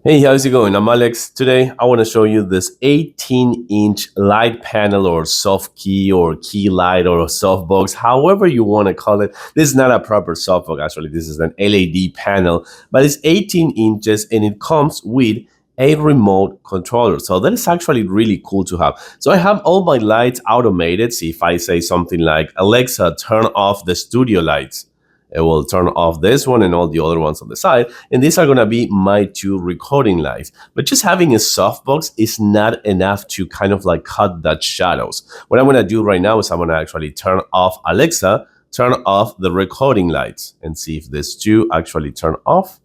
Hey, how's it going? I'm Alex. Today, I want to show you this 18-inch light panel or soft key or key light or softbox, however you want to call it. This is not a proper softbox, actually. This is an LED panel, but it's 18 inches and it comes with a remote controller. So that is actually really cool to have. So I have all my lights automated. See, if I say something like, Alexa, turn off the studio lights, it will turn off this one and all the other ones on the side. And these are going to be my two recording lights. But just having a softbox is not enough to kind of like cut that shadows. What I'm going to do right now is I'm going to actually turn off Alexa, turn off the recording lights, and see if these two actually turn off.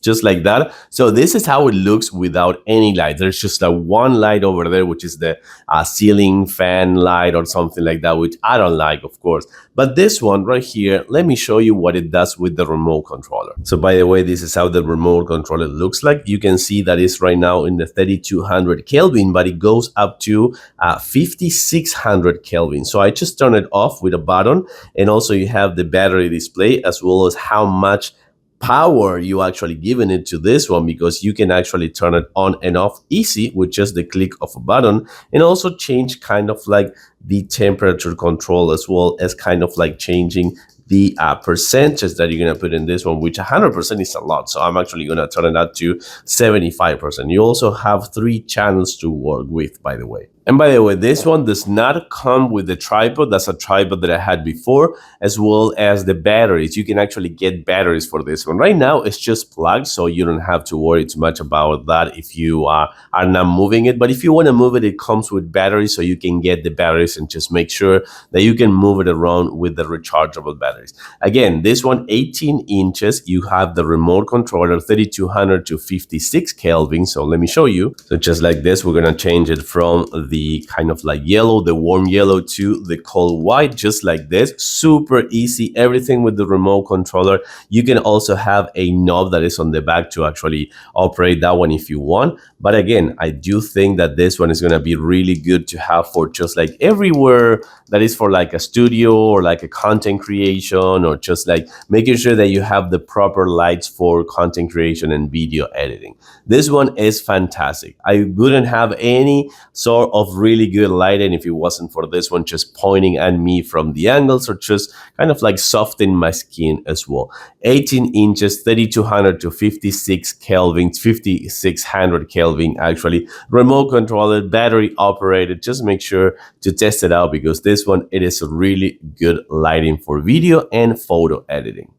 Just like that. So this is how it looks without any light. There's just a one light over there, which is the ceiling fan light or something like that, which I don't like, of course. But this one right here, let me show you what it does with the remote controller. So by the way, this is how the remote controller looks like. You can see that it's right now in the 3200 Kelvin, but it goes up to 5600 Kelvin. So I just turn it off with a button, and also you have the battery display as well as how much power you actually giving it to this one, because you can actually turn it on and off easy with just the click of a button, and also change kind of like the temperature control as well as kind of like changing the percentage that you're going to put in this one, which 100% is a lot. So I'm actually going to turn it up to 75%. You also have 3 channels to work with, by the way. And by the way, this one does not come with the tripod. That's a tripod that I had before, as well as the batteries. You can actually get batteries for this one. Right now, it's just plugged, so you don't have to worry too much about that if you are not moving it. But if you want to move it, it comes with batteries, so you can get the batteries and just make sure that you can move it around with the rechargeable batteries. Again, this one, 18 inches. You have the remote controller, 3200 to 56 Kelvin. So let me show you. So just like this, we're going to change it from the kind of like yellow, the warm yellow, to the cold white, just like this. Super easy, everything with the remote controller. You can also have a knob that is on the back to actually operate that one if you want. But again, I do think that this one is going to be really good to have for just like everywhere that is for like a studio or like a content creation, or just like making sure that you have the proper lights for content creation and video editing. This one is fantastic. I wouldn't have any sort of really good lighting if it wasn't for this one just pointing at me from the angles, or just kind of like soften my skin as well. 18 inches, 3200 to 56 Kelvin, 5600 Kelvin actually. Remote controller, battery operated. Just make sure to test it out, because this one, it is a really good lighting for video and photo editing.